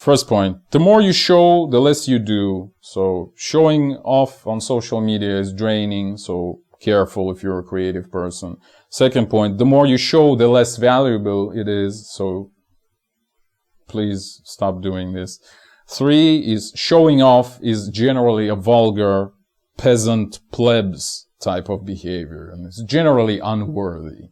First point, the more you show, the less you do. So showing off on social media is draining, so careful if you're a creative person. Second point, the more you show, the less valuable it is, so please stop doing this. 3 is showing off is generally a vulgar, peasant, plebs type of behavior, and it's generally unworthy.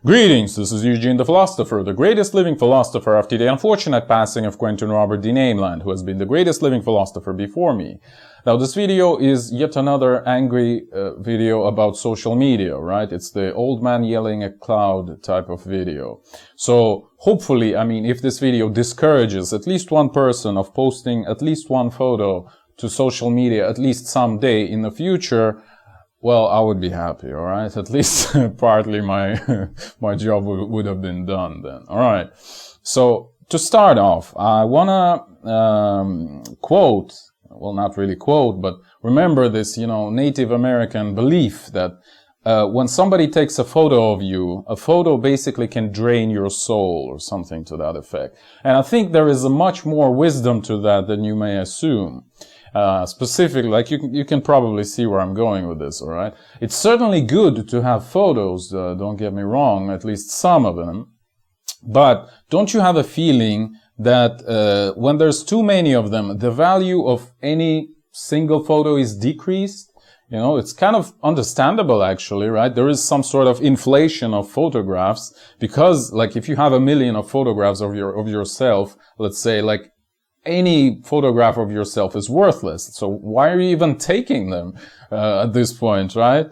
Greetings, this is Eugene the Philosopher, the greatest living philosopher after the unfortunate passing of Quentin Robert D. Nameland, who has been the greatest living philosopher before me. Now, this video is yet another angry video about social media, right? It's the old man yelling at cloud type of video. So, hopefully, I mean, if this video discourages at least one person of posting at least one photo to social media at least someday in the future, well, I would be happy, alright? At least partly my job would have been done then. Alright. So, to start off, I wanna quote, well, not really quote, but remember this, Native American belief that when somebody takes a photo of you, a photo basically can drain your soul or something to that effect. And I think there is a much more wisdom to that than you may assume. Specifically, like you can probably see where I'm going with this, alright? It's certainly good to have photos, don't get me wrong, at least some of them. But don't you have a feeling that when there's too many of them, the value of any single photo is decreased? It's kind of understandable actually, right? There is some sort of inflation of photographs because, like, if you have 1 million of photographs of yourself, let's say, like, any photograph of yourself is worthless. So why are you even taking them at this point, right?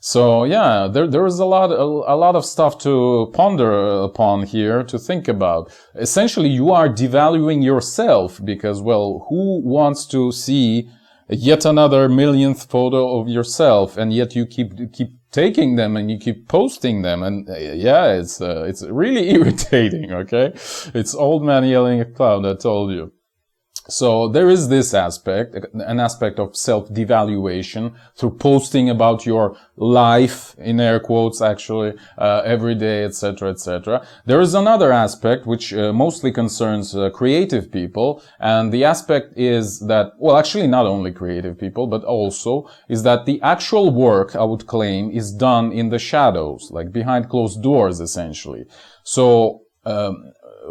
So yeah, there is a lot of stuff to ponder upon here, to think about. Essentially, you are devaluing yourself because, well, who wants to see yet another millionth photo of yourself, and yet you keep taking them and you keep posting them, and yeah, it's really irritating. Okay, it's old man yelling at cloud. I told you. So there is this aspect, an aspect of self-devaluation through posting about your life, in air quotes actually, every day, etc., etc. There is another aspect which mostly concerns creative people, and the aspect is that, well, actually not only creative people, but also is that the actual work, I would claim, is done in the shadows, like behind closed doors, essentially. So,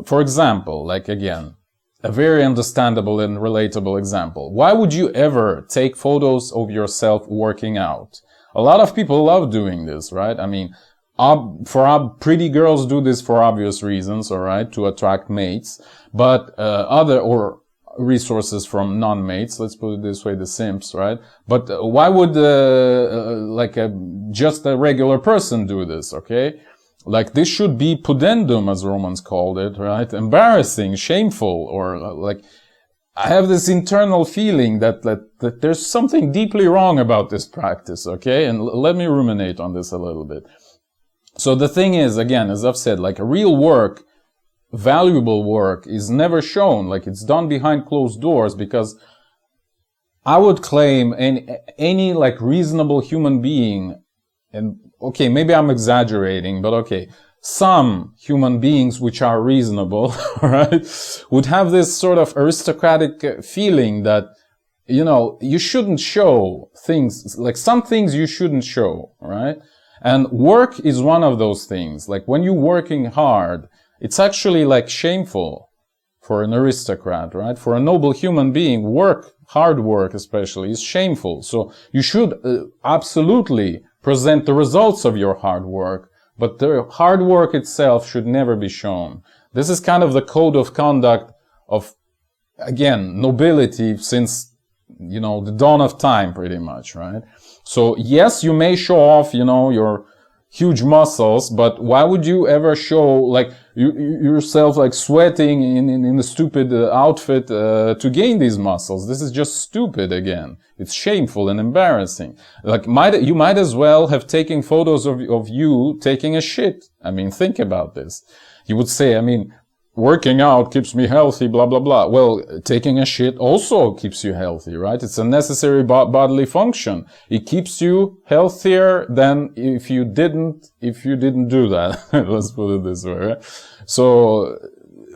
for example, like again, a very understandable and relatable example. Why would you ever take photos of working out? A lot of people love doing this, right? I mean, pretty girls do this for obvious reasons, alright, to attract mates, but or resources from non-mates, let's put it this way, the simps, right? But why would just a regular person do this, okay? Like, this should be pudendum, as Romans called it, right? Embarrassing, shameful, or like, I have this internal feeling that there's something deeply wrong about this practice, okay? And let me ruminate on this a little bit. So the thing is, again, as I've said, like, real work, valuable work is never shown, like, it's done behind closed doors, because I would claim any like reasonable human being, and okay, maybe I'm exaggerating, but okay, some human beings which are reasonable, right, would have this sort of aristocratic feeling that, you shouldn't show things, like some things you shouldn't show, right? And work is one of those things. Like, when you're working hard, it's actually like shameful for an aristocrat, right? For a noble human being, hard work especially, is shameful. So you should absolutely present the results of your hard work, but the hard work itself should never be shown. This is kind of the code of conduct of, again, nobility since, the dawn of time, pretty much, right? So yes, you may show off, your huge muscles, but why would you ever show, like, yourself, like, sweating in a stupid outfit to gain these muscles? This is just stupid, again. It's shameful and embarrassing. Like, you might as well have taken photos of you taking a shit. I mean, think about this. You would say, I mean, working out keeps me healthy, blah, blah, blah. Well, taking a shit also keeps you healthy, right? It's a necessary bodily function. It keeps you healthier than if you didn't do that. Let's put it this way, right? So,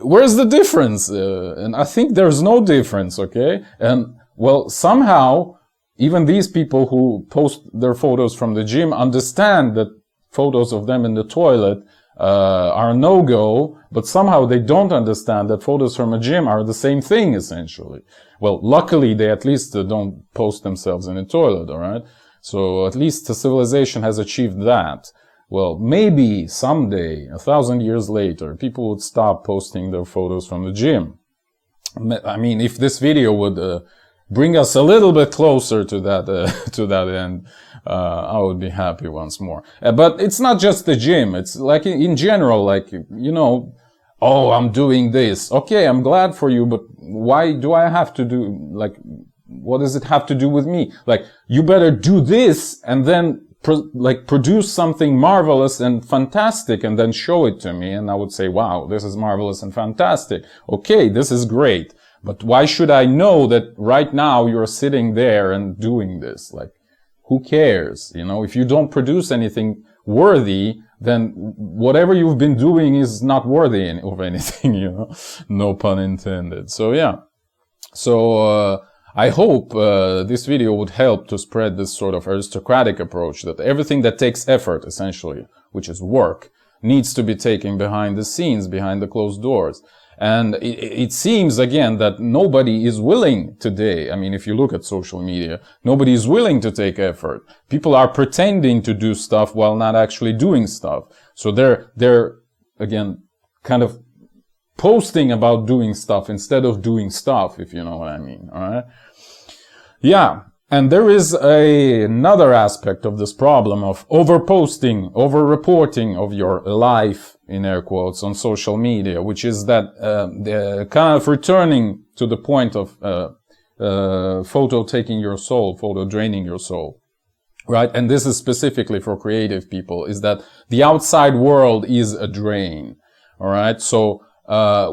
where's the difference? And I think there's no difference, okay? And, well, somehow, even these people who post their photos from the gym understand that photos of them in the toilet are a no-go, but somehow they don't understand that photos from a gym are the same thing, essentially. Well, luckily, they at least don't post themselves in a toilet, alright? So, at least the civilization has achieved that. Well, maybe someday, 1,000 years later, people would stop posting their photos from the gym. I mean, if this video would bring us a little bit closer to that end, I would be happy once more. But it's not just the gym. It's like in general, like, you know, oh, I'm doing this. Okay, I'm glad for you, but why do I have to do, like, what does it have to do with me? Like, you better do this and then produce something marvelous and fantastic and then show it to me. And I would say, wow, this is marvelous and fantastic. Okay, this is great. But why should I know that right now you're sitting there and doing this? Like, who cares? You know, if you don't produce anything worthy, then whatever you've been doing is not worthy of anything, you know? No pun intended. So, yeah. So, I hope this video would help to spread this sort of aristocratic approach that everything that takes effort, essentially, which is work, needs to be taken behind the scenes, behind the closed doors. And it seems, again, that nobody is willing today. I mean, if you look at social media, nobody is willing to take effort. People are pretending to do stuff while not actually doing stuff. So they're again, kind of posting about doing stuff instead of doing stuff, if you know what I mean, alright? Yeah. And there is another aspect of this problem of over-posting, over-reporting of your life, in air quotes, on social media, which is that kind of returning to the point of photo taking your soul, photo draining your soul, right? And this is specifically for creative people, is that the outside world is a drain, all right? So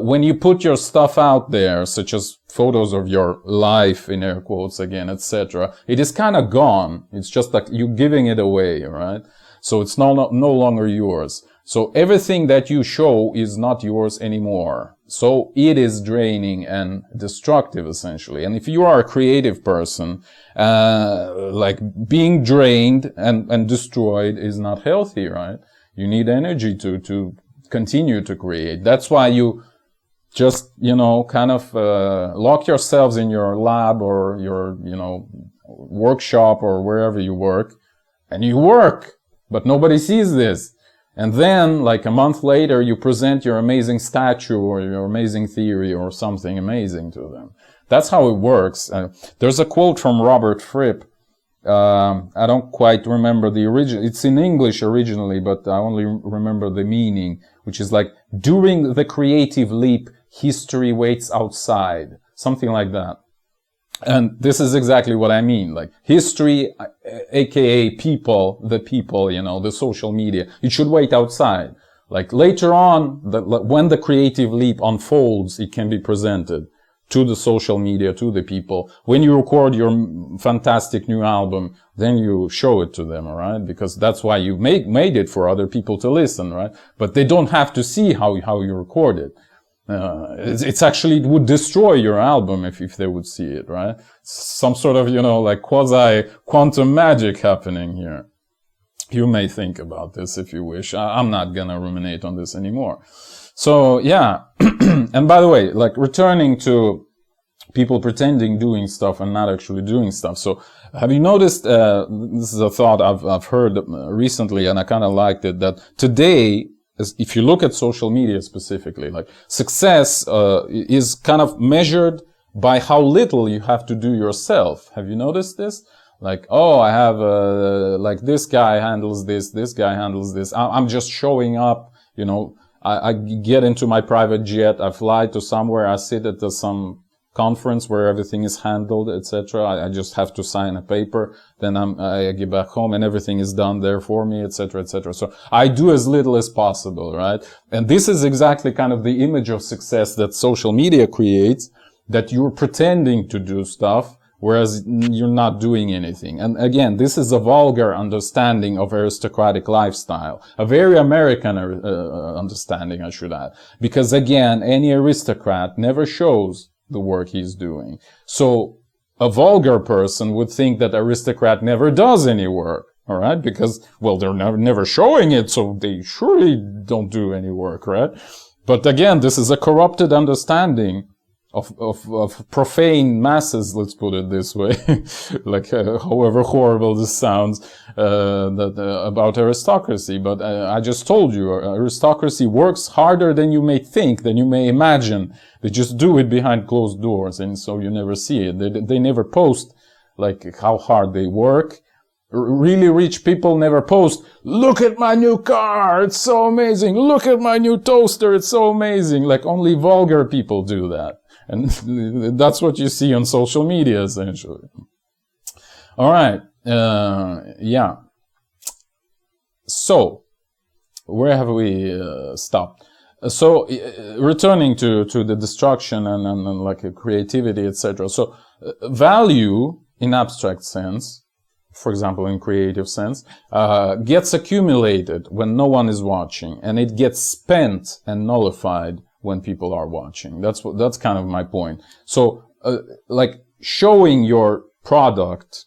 when you put your stuff out there, such as photos of your life, in air quotes again, etc., it is kind of gone. It's just like you giving it away, right? So it's no longer yours. So everything that you show is not yours anymore. So it is draining and destructive, essentially. And if you are a creative person, like being drained and destroyed is not healthy, right? You need energy to continue to create. That's why you just, you know, kind of lock yourselves in your lab or your, you know, workshop or wherever you work, and you work, but nobody sees this. And then, like a month later, you present your amazing statue or your amazing theory or something amazing to them. That's how it works. There's a quote from Robert Fripp. I don't quite remember the original. It's in English originally, but I only remember the meaning, which is like, during the creative leap, history waits outside. Something like that. And this is exactly what I mean. Like, history, aka people, you know, the social media, it should wait outside. Like, later on, when the creative leap unfolds, it can be presented to the social media, to the people. When you record your fantastic new album, then you show it to them, alright? Because that's why you made it, for other people to listen, right? But they don't have to see how you record it. It's actually, it would destroy your album if they would see it, right? Some sort of, you know, like quasi-quantum magic happening here. You may think about this if you wish. I'm not gonna ruminate on this anymore. So, yeah. And by the way, like, returning to people pretending doing stuff and not actually doing stuff. So, have you noticed, this is a thought I've heard recently, and I kind of liked it, that today, if you look at social media specifically, like, success is kind of measured by how little you have to do yourself. Have you noticed this? Like, oh, I have like, this guy handles this guy handles this. I'm just showing up, you know. I get into my private jet, I fly to somewhere, I sit at some conference where everything is handled, etc. I just have to sign a paper, then I get back home and everything is done there for me, etc., etc. So I do as little as possible, right? And this is exactly kind of the image of success that social media creates, that you're pretending to do stuff, whereas you're not doing anything. And again, this is a vulgar understanding of aristocratic lifestyle, a very American understanding, I should add. Because again, any aristocrat never shows the work he's doing. So a vulgar person would think that aristocrat never does any work, all right? Because, well, they're never showing it, so they surely don't do any work, right? But again, this is a corrupted understanding of profane masses, let's put it this way, like however horrible this sounds, about aristocracy. But I just told you, aristocracy works harder than you may think, than you may imagine. They just do it behind closed doors, and so you never see it. They never post like how hard they work. Really rich people never post, look at my new car, it's so amazing, look at my new toaster, it's so amazing. Like only vulgar people do that. And that's what you see on social media, essentially. All right. Yeah. So, where have we stopped? So, returning to the destruction and like creativity, etc. So, value in abstract sense, for example, in creative sense, gets accumulated when no one is watching, and it gets spent and nullified when people are watching. That's kind of my point. So, like showing your product,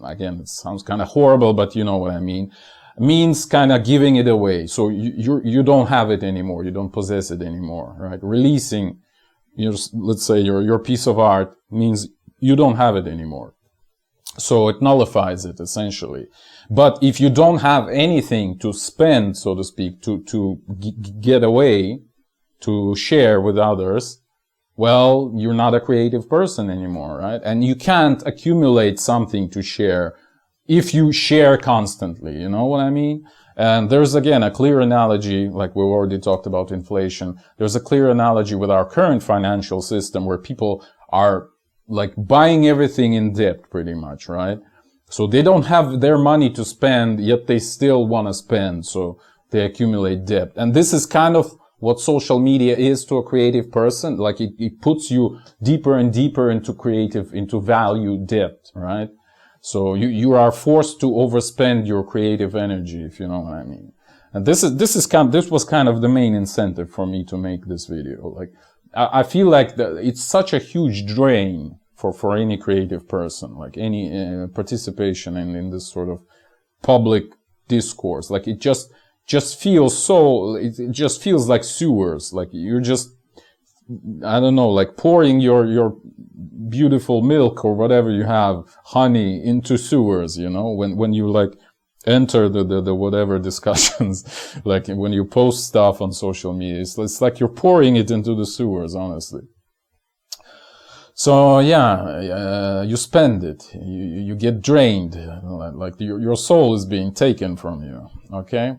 again, it sounds kind of horrible, but you know what I mean, means kind of giving it away. So you don't have it anymore. You don't possess it anymore, right? Releasing your, let's say your piece of art means you don't have it anymore. So it nullifies it, essentially. But if you don't have anything to spend, so to speak, to get away, to share with others, well, you're not a creative person anymore, right? And you can't accumulate something to share if you share constantly, you know what I mean? And there's, again, a clear analogy, like we already talked about inflation. There's a clear analogy with our current financial system where people are like buying everything in debt pretty much, right? So they don't have their money to spend, yet they still want to spend, so they accumulate debt. And this is kind of what social media is to a creative person. Like it puts you deeper and deeper into value depth, right? So you are forced to overspend your creative energy, if you know what I mean. And this was kind of the main incentive for me to make this video. Like, I feel like it's such a huge drain for any creative person, like any participation in this sort of public discourse. Like it just feels so, it just feels like sewers. Like you're just, I don't know, like pouring your beautiful milk or whatever you have, honey, into sewers, you know, when you like enter the whatever discussions, like when you post stuff on social media, it's like you're pouring it into the sewers, honestly. So yeah, you spend it, you get drained, like your soul is being taken from you, okay?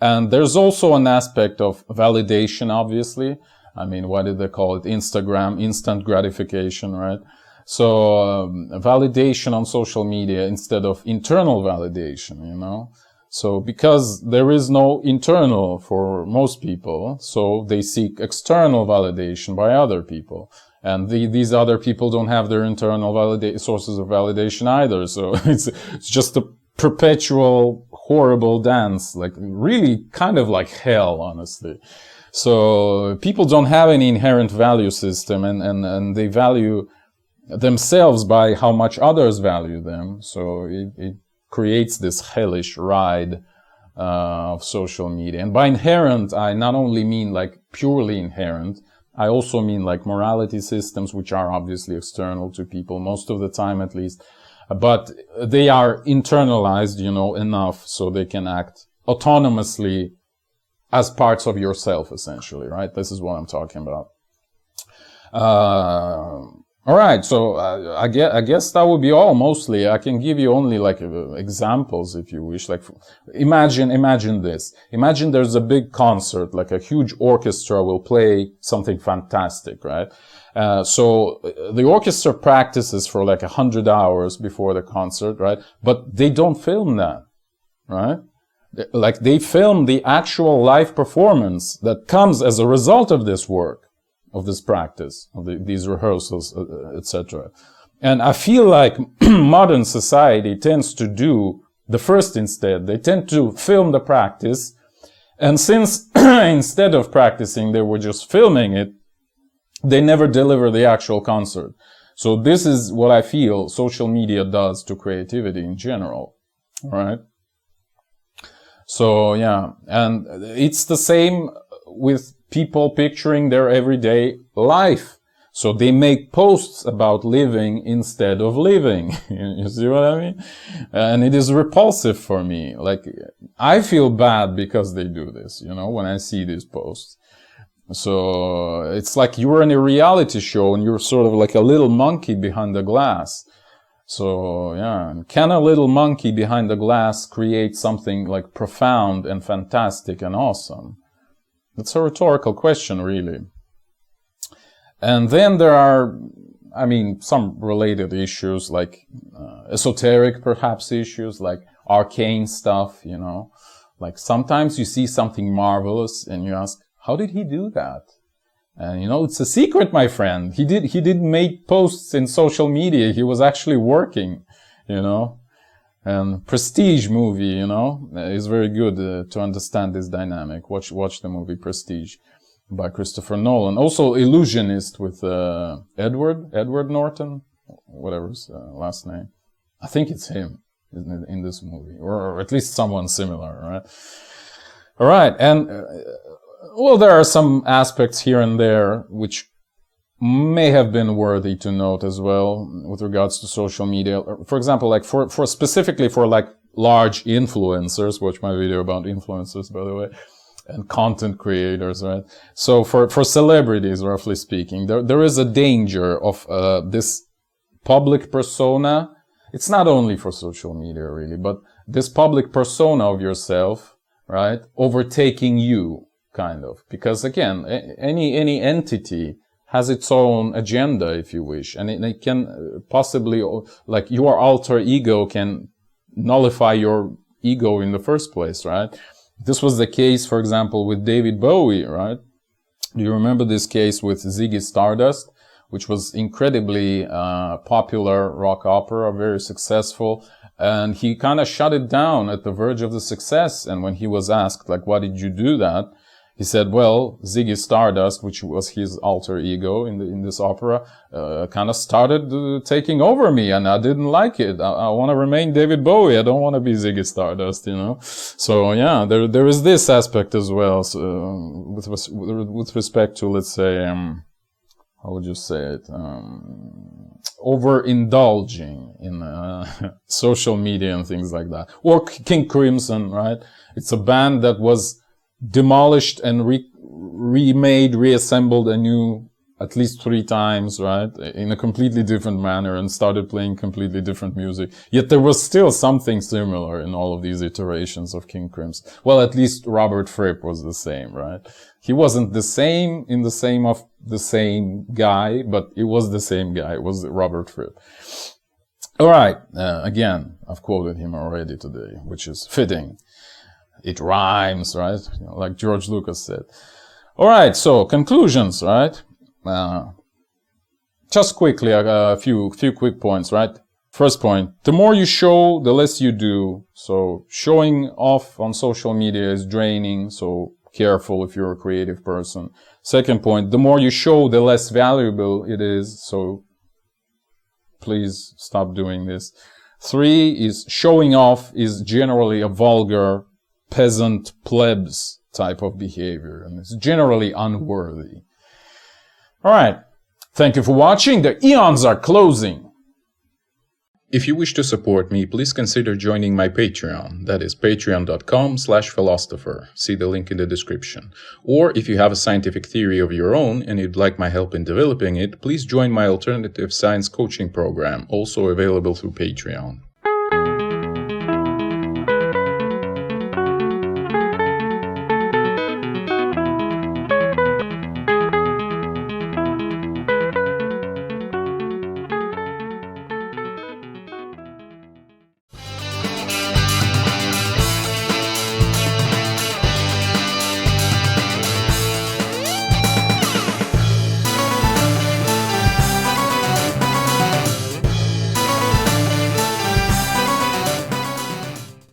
And there's also an aspect of validation, obviously. I mean, what did they call it? Instagram, instant gratification, right? So, validation on social media instead of internal validation, you know? So, because there is no internal for most people, so they seek external validation by other people. And these other people don't have their internal sources of validation either. So, it's just a perpetual, horrible dance, like really kind of like hell, honestly. So, people don't have any inherent value system, and they value themselves by how much others value them. So it creates this hellish ride of social media. And by inherent, I not only mean like purely inherent, I also mean like morality systems, which are obviously external to people, most of the time at least. But they are internalized, you know, enough so they can act autonomously as parts of yourself, essentially, right? This is what I'm talking about. All right, so I guess that would be all. Mostly, I can give you only like examples if you wish. Like, imagine this. Imagine there's a big concert, like a huge orchestra will play something fantastic, right? So the orchestra practices for like 100 hours before the concert, right? But they don't film that, right? Like they film the actual live performance that comes as a result of this work, of this practice, of these rehearsals, etc. And I feel like modern society tends to do the first instead. They tend to film the practice, and since instead of practicing they were just filming it, they never deliver the actual concert. So this is what I feel social media does to creativity in general, right? So yeah, and it's the same with people picturing their everyday life. So they make posts about living instead of living. You see what I mean? And it is repulsive for me. Like, I feel bad because they do this, you know, when I see these posts. So it's like you're in a reality show and you're sort of like a little monkey behind the glass. So yeah, can a little monkey behind the glass create something like profound and fantastic and awesome? That's a rhetorical question, really. And then there are, I mean, some related issues like esoteric, perhaps, issues like arcane stuff, you know. Like sometimes you see something marvelous and you ask, how did he do that? And you know, it's a secret, my friend. He didn't make posts in social media. He was actually working, you know. And Prestige movie, you know, is very good to understand this dynamic. Watch the movie Prestige by Christopher Nolan. Also Illusionist with Edward Norton, whatever his last name. I think it's him in this movie, or at least someone similar, right? All right, and well, there are some aspects here and there which may have been worthy to note as well with regards to social media. For example, like for specifically for like large influencers, watch my video about influencers, by the way, and content creators, right? So for celebrities, roughly speaking, there is a danger of this public persona. It's not only for social media, really, but this public persona of yourself, right, overtaking you, kind of. Because again, any entity has its own agenda, if you wish, and it can possibly, like, your alter ego can nullify your ego in the first place, right? This was the case, for example, with David Bowie, right? Do you remember this case with Ziggy Stardust, which was incredibly popular rock opera, very successful, and he kind of shut it down at the verge of the success. And when he was asked, like, why did you do that? He said, well, Ziggy Stardust, which was his alter ego in this opera, kind of started taking over me, and I didn't like it. I want to remain David Bowie. I don't want to be Ziggy Stardust, you know. So yeah, there is this aspect as well, so, with respect to, let's say, how would you say it? Overindulging in social media and things like that. Or King Crimson, right? It's a band that was demolished and remade, reassembled anew at least 3 times, right? In a completely different manner, and started playing completely different music. Yet there was still something similar in all of these iterations of King Crimson. Well, at least Robert Fripp was the same, right? He wasn't the same in the same of the same guy, but it was the same guy. It was Robert Fripp. All right. Again, I've quoted him already today, which is fitting. It rhymes, right? You know, like George Lucas said. All right, so conclusions, right? Just quickly, a few quick points, right? First point, the more you show, the less you do. So showing off on social media is draining, so careful if you're a creative person. Second point, the more you show, the less valuable it is, so please stop doing this. 3 is showing off is generally a vulgar, peasant, plebs type of behavior, and it's generally unworthy. All right. Thank you for watching. The eons are closing. If you wish to support me, please consider joining my Patreon. That is patreon.com/philosopher. See the link in the description. Or if you have a scientific theory of your own and you'd like my help in developing it, please join my alternative science coaching program, also available through Patreon.